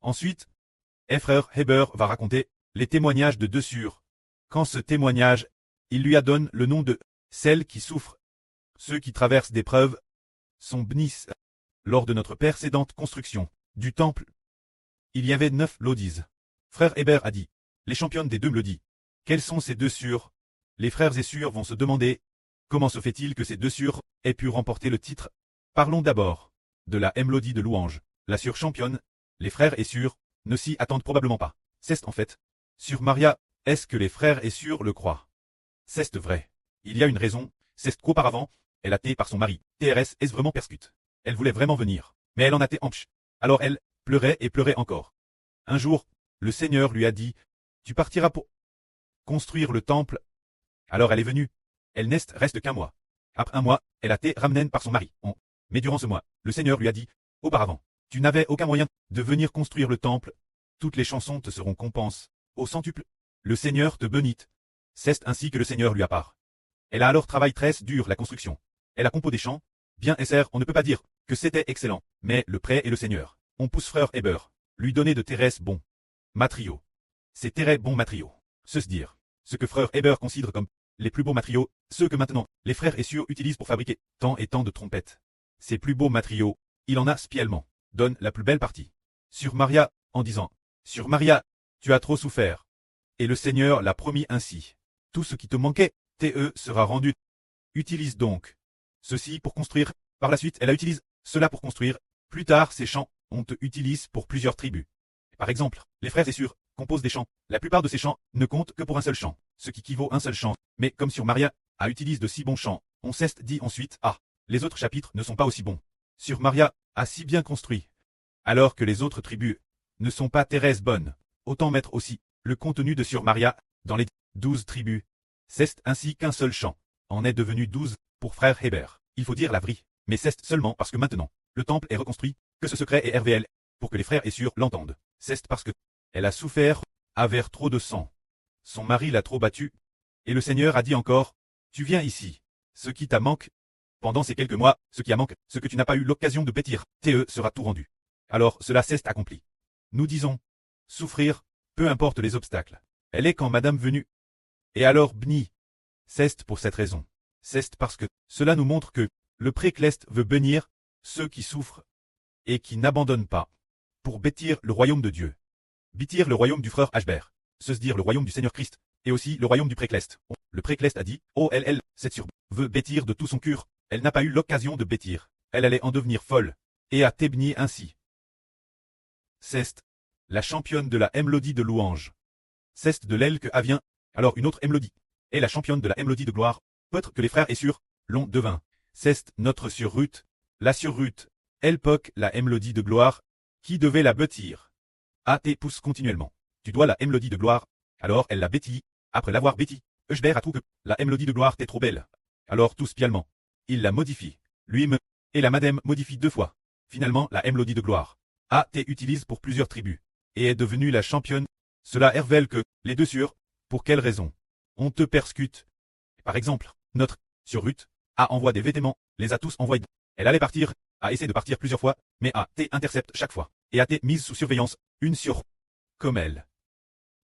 Ensuite, frère Heber va raconter les témoignages de deux sœurs. Quand ce témoignage, il lui adonne le nom de celles qui souffrent. Ceux qui traversent des preuves sont bénis. Lors de notre précédente construction du temple, il y avait 9 lodies. Frère Heber a dit, les championnes des deux mélodies. Quelles sont ces deux sœurs? Les frères et sœurs vont se demander, comment se fait-il que ces deux sœurs aient pu remporter le titre? Parlons d'abord de la mélodie de louange. La sœur championne, les frères et sœurs ne s'y attendent probablement pas. C'est en fait, sur Maria, est-ce que les frères et sœurs le croient? C'est vrai. Il y a une raison, c'est qu'auparavant, elle a été par son mari. TRS est vraiment persécute. Elle voulait vraiment venir, mais elle en a été empêchée. Alors elle pleurait et pleurait encore. Un jour, le Seigneur lui a dit, tu partiras pour construire le temple. Alors elle est venue. Elle n'est reste qu'un mois. Après un mois, elle a été ramenée par son mari. Mais durant ce mois, le Seigneur lui a dit, auparavant, tu n'avais aucun moyen de venir construire le temple. Toutes les chansons te seront compensées au centuple. Le Seigneur te bénit. C'est ainsi que le Seigneur lui appart. Elle a alors travaillé très dur la construction. Elle a composé des chants. Bien Esser, on ne peut pas dire que c'était excellent, mais le prêt et le Seigneur. On pousse frère Heber, lui donner de Thérèse bon matériaux. C'est très bon matériaux. Se dire, ce que frère Heber considère comme les plus beaux matériaux, ceux que maintenant les frères et sœurs utilisent pour fabriquer tant et tant de trompettes. Ces plus beaux matériaux, il en a spécialement, donne la plus belle partie. Sur Maria, en disant, sur Maria, tu as trop souffert. Et le Seigneur l'a promis ainsi. Tout ce qui te manquait, sera rendu. Utilise donc ceci pour construire. Par la suite, elle a utilisé cela pour construire. Plus tard, ces chants, on te utilise pour plusieurs tribus. Par exemple, les frères et sœurs composent des chants. La plupart de ces chants ne comptent que pour un seul chant, ce qui équivaut à un seul chant. Mais comme sur Maria, a utilise de si bons chants, on s'est dit ensuite, ah, les autres chapitres ne sont pas aussi bons. Sur Maria, a si bien construit. Alors que les autres tribus ne sont pas Thérèse bonnes. Autant mettre aussi le contenu de sur Maria dans les 12 tribus. C'est ainsi qu'un seul chant en est devenu 12 pour frère Heber. Il faut dire la vraie, mais c'est seulement parce que maintenant, le temple est reconstruit, que ce secret est RVL, pour que les frères et sœurs l'entendent. C'est parce que elle a souffert, avait trop de sang. Son mari l'a trop battu, et le Seigneur a dit encore, tu viens ici. Ce qui t'a manque, pendant ces quelques mois, ce qui a manqué, ce que tu n'as pas eu l'occasion de bâtir, sera tout rendu. Alors cela s'est accompli. Nous disons, souffrir, peu importe les obstacles. Elle est quand madame venue. Et alors béni. C'est pour cette raison. C'est parce que cela nous montre que le précleste veut bénir ceux qui souffrent et qui n'abandonnent pas pour bâtir le royaume de Dieu. Bâtir le royaume du frère Ashbert, se dire le royaume du Seigneur Christ, et aussi le royaume du précleste. Le précleste a dit, oh cette sur veut bâtir de tout son cœur, elle n'a pas eu l'occasion de bâtir, elle allait en devenir folle, et a été bénie ainsi. C'est la championne de la mélodie de louange. C'est de l'aile que vient, alors une autre mélodie, est la championne de la mélodie de gloire, peut-être que les frères et sœurs l'ont devint. C'est notre sœur Ruth, la sœur Ruth, elle poque la mélodie de gloire, qui devait la bâtir. Te pousse continuellement. Tu dois la mélodie de gloire. Alors elle l'a bâtie. Après l'avoir bâtie, Eusbert a trouvé que la mélodie de gloire était trop belle. Alors tout spécialement, il la modifie. Lui-même, et la madame modifie 2 fois. Finalement, la mélodie de gloire. Utilise pour plusieurs tribus. Et est devenue la championne. Cela révèle que, les deux sœurs, pour quelle raison? On te persécute. Par exemple, notre, sur Ruth, envoie des vêtements, les a tous envoyés. Elle allait partir, a essayé de partir plusieurs fois, mais intercepte chaque fois, et a été mise sous surveillance, une sur comme elle.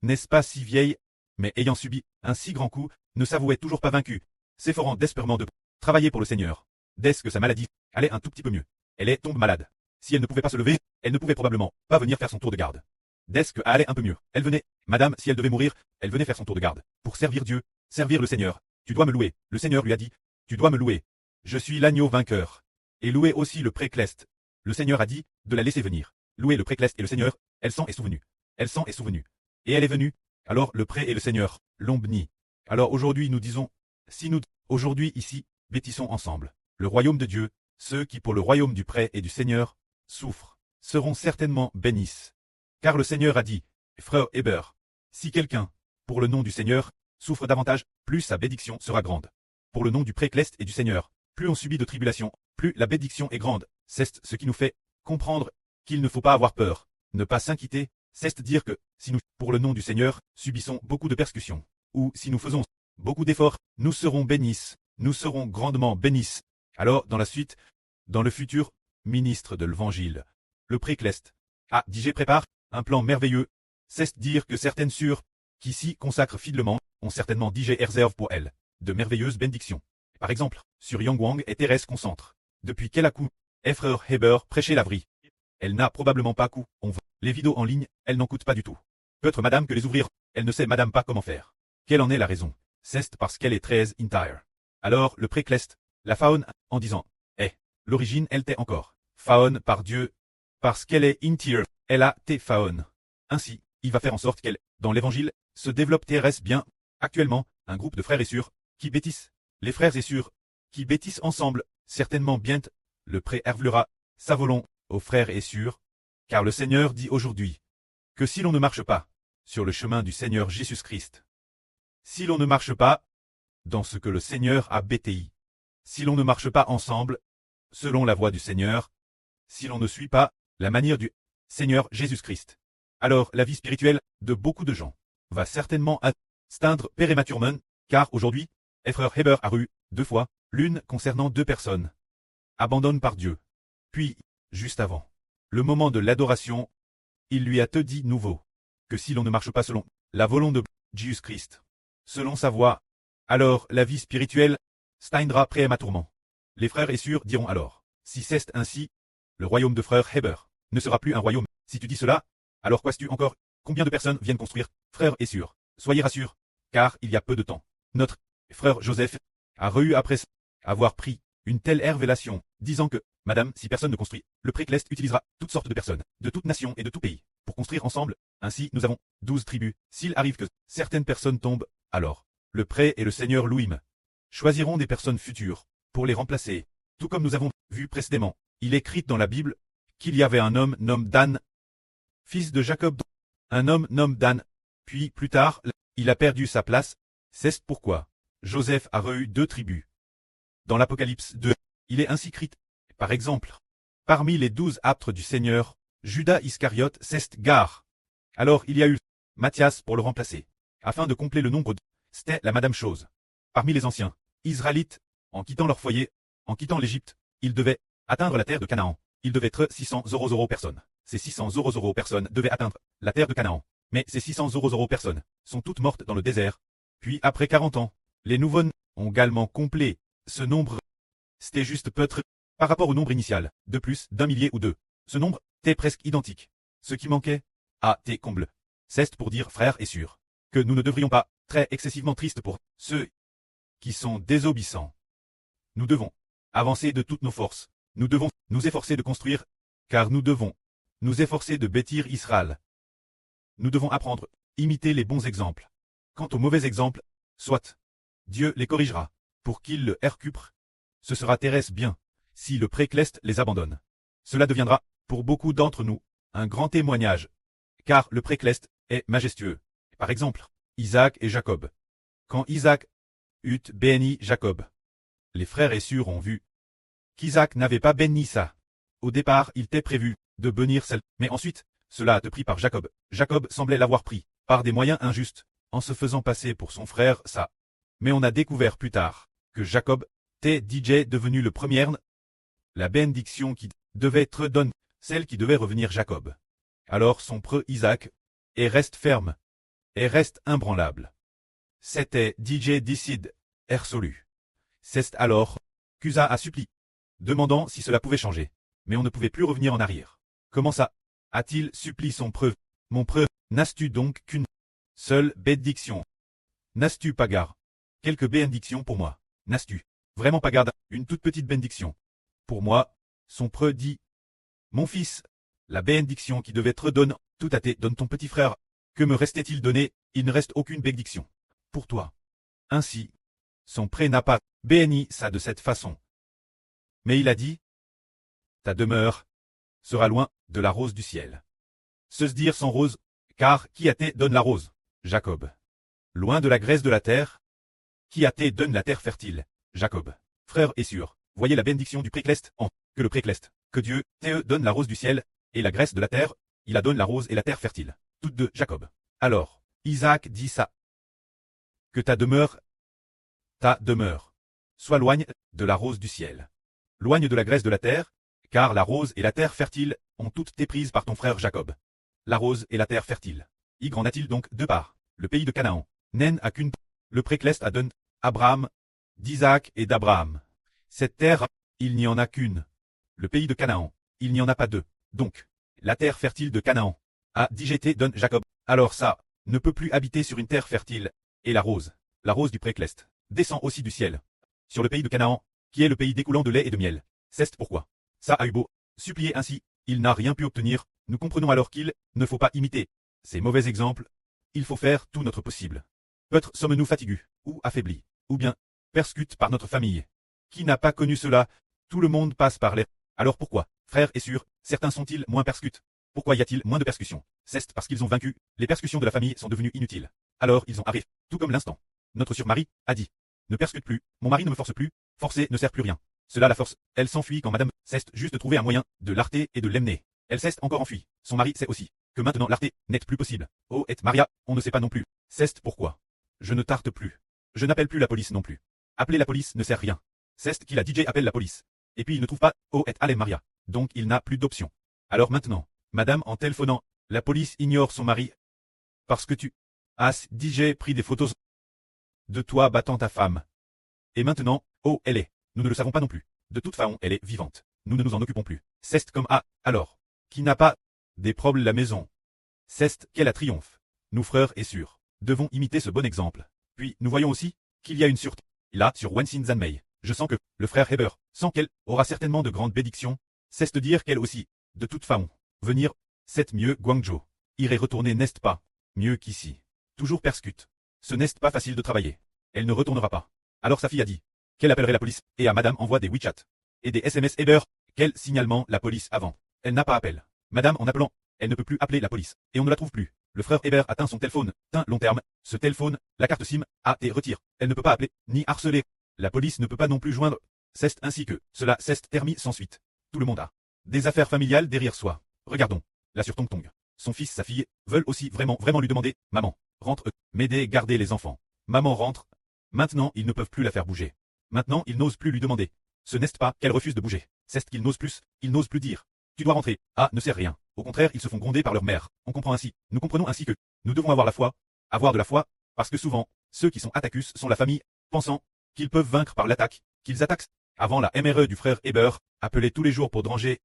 N'est-ce pas si vieille, mais ayant subi un si grand coup, ne s'avouait toujours pas vaincue, s'efforant désespérément de travailler pour le Seigneur. Dès que sa maladie allait un tout petit peu mieux, elle est tombe malade. Si elle ne pouvait pas se lever, elle ne pouvait probablement pas venir faire son tour de garde. Dès que allait un peu mieux, elle venait, madame, si elle devait mourir, elle venait faire son tour de garde, pour servir Dieu, servir le Seigneur. Tu dois me louer. Le Seigneur lui a dit, tu dois me louer. Je suis l'agneau vainqueur. Et louer aussi le précleste. Le Seigneur a dit, de la laisser venir. Louer le précleste et le Seigneur, elle s'en est souvenue. Elle s'en est souvenue. Et elle est venue. Alors le pré et le Seigneur l'ont béni. Alors aujourd'hui nous disons, si nous, aujourd'hui ici, bâtissons ensemble le royaume de Dieu, ceux qui pour le royaume du pré et du Seigneur souffrent, seront certainement bénis. Car le Seigneur a dit, frère Heber, si quelqu'un, pour le nom du Seigneur, souffre davantage, plus sa bénédiction sera grande. Pour le nom du précleste et du Seigneur, plus on subit de tribulations, plus la bénédiction est grande. C'est ce qui nous fait comprendre qu'il ne faut pas avoir peur, ne pas s'inquiéter, c'est dire que, si nous, pour le nom du Seigneur, subissons beaucoup de persécutions, ou si nous faisons beaucoup d'efforts, nous serons bénis, nous serons grandement bénis. Alors, dans la suite, dans le futur, ministre de l'Évangile, le précleste, DJ prépare, un plan merveilleux, c'est dire que certaines sœurs, qui s'y consacrent fidèlement, ont certainement digé et réservent pour elles de merveilleuses bénédictions. Par exemple, sur Yang et Thérèse concentre. Depuis qu'elle a coup, Frère Heber prêchait la vraie. Elle n'a probablement pas coup, on voit. Les vidéos en ligne, elle n'en coûte pas du tout. Peut-être madame que les ouvrir, elle ne sait madame pas comment faire. Quelle en est la raison? C'est parce qu'elle est très entire. Alors le précleste, la faune, en disant, l'origine elle t'est encore. Faune par Dieu, parce qu'elle est entire, elle a tes faune. Ainsi, il va faire en sorte qu'elle, dans l'évangile, se développe Thérèse bien. Actuellement, un groupe de frères et sœurs, qui bêtissent. Les frères et sœurs, qui bêtissent ensemble, certainement bien, le préhervlera, sa volon, aux frères et sœurs, car le Seigneur dit aujourd'hui, que si l'on ne marche pas, sur le chemin du Seigneur Jésus-Christ, si l'on ne marche pas, dans ce que le Seigneur a bêti, si l'on ne marche pas ensemble, selon la voie du Seigneur, si l'on ne suit pas la manière du Seigneur Jésus-Christ, alors la vie spirituelle de beaucoup de gens va certainement atteindre prématurément, car aujourd'hui, Frère Heber a eu 2 fois, l'une concernant 2 personnes, abandonne par Dieu. Puis, juste avant, le moment de l'adoration, il lui a te dit nouveau, que si l'on ne marche pas selon la volonté de Jésus-Christ, selon sa voie, alors la vie spirituelle steindra prématurément. Les frères et sœurs diront alors, si c'est ainsi, le royaume de frère Heber ne sera plus un royaume. Si tu dis cela, alors qu'as-tu encore? Combien de personnes viennent construire, frères et sœurs? Soyez rassurés, car il y a peu de temps, notre frère Joseph a eu après avoir pris une telle révélation, disant que, madame, si personne ne construit, le précleste utilisera toutes sortes de personnes, de toute nation et de tout pays, pour construire ensemble. Ainsi, nous avons 12 tribus. S'il arrive que certaines personnes tombent, alors, le pré et le Seigneur Louim choisiront des personnes futures, pour les remplacer. Tout comme nous avons vu précédemment, il est écrit dans la Bible, qu'il y avait un homme nommé Dan, fils de Jacob, un homme nommé Dan, puis plus tard, il a perdu sa place, c'est pourquoi Joseph a eu 2 tribus. Dans l'Apocalypse 2, il est ainsi écrit, par exemple, parmi les 12 apôtres du Seigneur, Judas Iscariote c'est gare. Alors il y a eu Matthias pour le remplacer, afin de compléter le nombre de... C'était la madame chose. Parmi les anciens Israélites, en quittant leur foyer, en quittant l'Égypte, ils devaient atteindre la terre de Canaan. Ils devaient être 600 personnes. Ces 600 personnes devaient atteindre la terre de Canaan. Mais ces 600 personnes sont toutes mortes dans le désert. Puis après 40 ans, les nouveau-nés ont également complété ce nombre. C'était juste peut-être par rapport au nombre initial, de plus d'1 millier ou 2. Ce nombre était presque identique. Ce qui manquait, tes comble. C'est pour dire, frères et sœurs, que nous ne devrions pas très excessivement tristes pour ceux qui sont désobéissants. Nous devons avancer de toutes nos forces. Nous devons nous efforcer de construire, car nous devons nous efforcer de bâtir Israël. Nous devons apprendre, imiter les bons exemples. Quant aux mauvais exemples, soit Dieu les corrigera, pour qu'ils le récupèrent. Ce sera Thérèse bien, si le précleste les abandonne. Cela deviendra, pour beaucoup d'entre nous, un grand témoignage, car le précleste est majestueux. Par exemple, Isaac et Jacob. Quand Isaac eut béni Jacob, les frères et sœurs ont vu qu'Isaac n'avait pas béni ça. Au départ, il était prévu de bénir celle, mais ensuite, cela a été pris par Jacob. Jacob semblait l'avoir pris, par des moyens injustes, en se faisant passer pour son frère ça. Mais on a découvert plus tard que Jacob était DJ devenu le premier, la bénédiction qui devait être donnée, celle qui devait revenir Jacob. Alors son preux Isaac, et reste ferme, et reste imbranlable. C'était DJ décide, résolu. C'est alors qu'Usa a supplié, demandant si cela pouvait changer. Mais on ne pouvait plus revenir en arrière. Comment ça a-t-il supplié son preux? Mon preux, n'as-tu donc qu'une seule bénédiction? N'as-tu pas garde? Quelques bénédictions pour moi. N'as-tu vraiment pas garde? Une toute petite bénédiction. Pour moi, son preux dit, mon fils, la bénédiction qui devait être donnée, tout à donne ton petit frère. Que me restait-il donné? Il ne reste aucune bénédiction. Pour toi. Ainsi, son pré n'a pas béni ça de cette façon. Mais il a dit, ta demeure sera loin de la rose du ciel. Se dire sans rose, car qui donne la rose? Jacob. Loin de la graisse de la terre, qui donne la terre fertile? Jacob. Frère et sœurs, voyez la bénédiction du précleste en que le précleste, que Dieu donne la rose du ciel, et la graisse de la terre, il a donne la rose et la terre fertile. Toutes deux Jacob. Alors, Isaac dit ça. Que ta demeure, soit loigne de la rose du ciel. Loigne de la graisse de la terre, car la rose et la terre fertile ont toutes été prises par ton frère Jacob. la rose et la terre fertile. Y en a-t-il donc deux parts? Le pays de Canaan. Nen a qu'une. Le précleste a donné Abraham, d'Isaac et d'Abraham. Cette terre, il n'y en a qu'une. Le pays de Canaan. Il n'y en a pas deux. Donc, la terre fertile de Canaan. A digété donne Jacob. Alors ça, ne peut plus habiter sur une terre fertile. Et la rose du précleste, descend aussi du ciel. Sur le pays de Canaan, qui est le pays découlant de lait et de miel. C'est pourquoi. Ça a eu beau supplier ainsi, il n'a rien pu obtenir, nous comprenons alors qu'il ne faut pas imiter ces mauvais exemples. Il faut faire tout notre possible. Peut-être sommes-nous fatigués, ou affaiblis, ou bien persécutés par notre famille. Qui n'a pas connu cela? Tout le monde passe par les. Alors pourquoi, frères et sœurs, certains sont-ils moins persécutés? Pourquoi y a-t-il moins de persécutions? C'est parce qu'ils ont vaincu, les persécutions de la famille sont devenues inutiles. Alors ils ont arrêté, tout comme l'instant. Notre sœur Marie a dit. Ne persécute plus, mon mari ne me force plus, forcer ne sert plus rien. Cela la force, elle s'enfuit quand madame cesse juste de trouver un moyen de l'arrêter et de l'emmener. Elle cesse encore enfuie, son mari sait aussi que maintenant l'arrêter n'est plus possible. Oh et Maria, on ne sait pas non plus. C'est pourquoi. Je ne tarte plus. Je n'appelle plus la police non plus. Appeler la police ne sert rien. C'est qu'il a DJ appelle la police. Et puis il ne trouve pas, oh et allez Maria. Donc il n'a plus d'option. Alors maintenant, madame en téléphonant, la police ignore son mari. Parce que tu as DJ pris des photos de toi battant ta femme. Et maintenant, oh elle est, nous ne le savons pas non plus. De toute façon elle est vivante. Nous ne nous en occupons plus. C'est comme alors. Qui n'a pas des problèmes la maison. C'est qu'elle a triomphe. Nous frères et sœurs, devons imiter ce bon exemple. Puis nous voyons aussi qu'il y a une sûreté. Là sur Wensin Zanmei. Je sens que le frère Heber sent qu'elle aura certainement de grandes bénédictions. C'est de dire qu'elle aussi, de toute façon, venir, c'est mieux Guangzhou. Irait retourner n'est-ce pas? Mieux qu'ici. Toujours persécute. Ce n'est pas facile de travailler. Elle ne retournera pas. Alors sa fille a dit qu'elle appellerait la police, et à madame envoie des WeChat. Et des SMS Heber, quel signalement la police avant. Elle n'a pas appel. Madame en appelant, elle ne peut plus appeler la police, et on ne la trouve plus. Le frère Heber atteint son téléphone, long terme, ce téléphone, la carte SIM, a et retire. Elle ne peut pas appeler, ni harceler. La police ne peut pas non plus joindre. C'est ainsi que, cela c'est terminé sans suite. Tout le monde a des affaires familiales derrière soi. Regardons, là sur Tong Tong. Son fils, sa fille, veulent aussi vraiment lui demander, maman, rentre, m'aider, garder les enfants. Maman rentre. Maintenant, ils ne peuvent plus la faire bouger. Maintenant, ils n'osent plus lui demander. Ce n'est pas qu'elle refuse de bouger. C'est qu'ils n'osent plus, ils n'osent plus dire. Tu dois rentrer. Ah, ne sert rien. Au contraire, ils se font gronder par leur mère. On comprend ainsi. Nous comprenons ainsi que nous devons avoir la foi. Avoir de la foi. Parce que souvent, ceux qui sont attaquus sont la famille, pensant qu'ils peuvent vaincre par l'attaque, qu'ils attaquent. Avant la MRE du frère Heber, appelé tous les jours pour Dranger.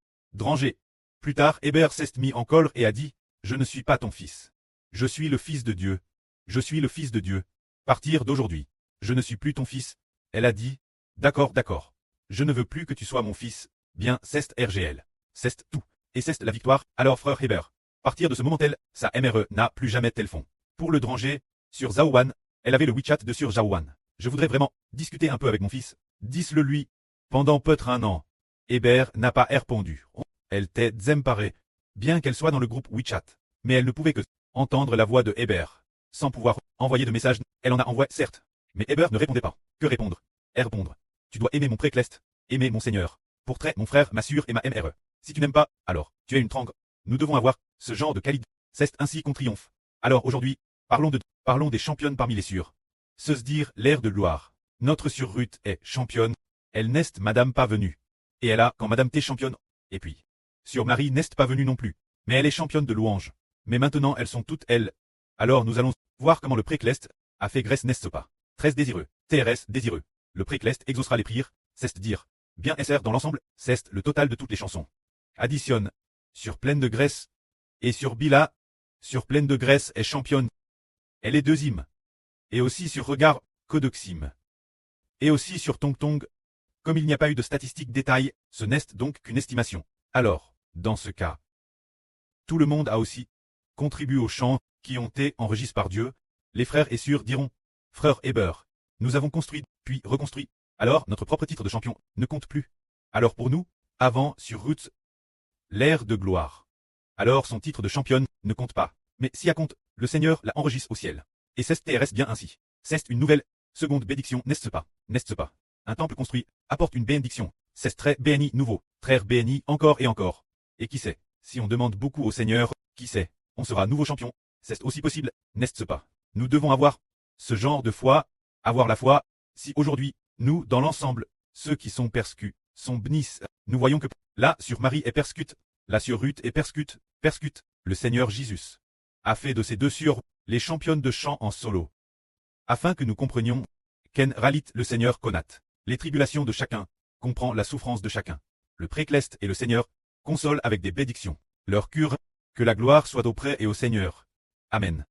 Plus tard, Heber s'est mis en colère et a dit, je ne suis pas ton fils. Je suis le fils de Dieu. Je suis le fils de Dieu. Partir d'aujourd'hui. Je ne suis plus ton fils. Elle a dit, d'accord. Je ne veux plus que tu sois mon fils. Bien, c'est RGL. C'est tout. Et c'est la victoire, alors frère Heber. Partir de ce moment-là, sa MRE n'a plus jamais tel fond. Pour le Dranger, sur Zhaowan, elle avait le WeChat de sur Zhaowan. Je voudrais vraiment discuter un peu avec mon fils. Dis-le lui. Pendant peut-être un an. Heber n'a pas répondu. Elle t'est zemparée. Bien qu'elle soit dans le groupe WeChat. Mais elle ne pouvait que entendre la voix de Heber. Sans pouvoir envoyer de message, elle en a envoyé, certes. Mais Heber ne répondait pas. Que répondre? Répondre. Tu dois aimer mon précleste. Aimer mon Seigneur. Pour très mon frère, ma sœur et ma MRE. Si tu n'aimes pas, alors, tu es une trangue. Nous devons avoir ce genre de qualité. C'est ainsi qu'on triomphe. Alors aujourd'hui, parlons des championnes parmi les sûrs. Se dire l'air de gloire. Notre sœur Ruth est championne. Elle n'est madame pas venue. Et elle a quand madame t'es championne. Et puis, sur Marie n'est pas venue non plus. Mais elle est championne de louange. Mais maintenant elles sont toutes elles. Alors nous allons voir comment le précleste a fait Grèce n'est-ce pas. Très désireux. TRS désireux. Le précleste exaucera les prières. C'est dire. Bien SR dans l'ensemble, c'est le total de toutes les chansons. Additionne. Sur pleine de graisse. Et sur Bila. Sur pleine de graisse est championne. Elle est deuxième. Et aussi sur regard, Codoxime. Et aussi sur Tong Tong. Comme il n'y a pas eu de statistiques détaillées, ce n'est donc qu'une estimation. Alors, dans ce cas, tout le monde a aussi contribué aux chants qui ont été enregistrés par Dieu. Les frères et sœurs diront, frère Heber, nous avons construit, puis reconstruit. Alors notre propre titre de champion ne compte plus. Alors pour nous, avant sur Ruth, l'ère de gloire. Alors son titre de championne ne compte pas. Mais si elle compte, le Seigneur la enregistre au ciel. Et c'est TRS bien ainsi. C'est une nouvelle, seconde bénédiction, n'est-ce pas? N'est-ce pas? Un temple construit apporte une bénédiction. C'est très béni nouveau, très béni encore et encore. Et qui sait, si on demande beaucoup au Seigneur, qui sait, on sera nouveau champion. C'est aussi possible, n'est-ce pas? Nous devons avoir ce genre de foi, avoir la foi. Si aujourd'hui, nous, dans l'ensemble, ceux qui sont persécutés, sont bénis, nous voyons que là, sur Marie est persécute, là sur Ruth est persécute, le Seigneur Jésus, a fait de ces deux sœurs les championnes de chant en solo. Afin que nous comprenions, Ken Ralit le Seigneur connaît les tribulations de chacun, comprend la souffrance de chacun. Le précleste et le Seigneur consolent avec des bédictions. Leur cure, que la gloire soit auprès et au Seigneur. Amen.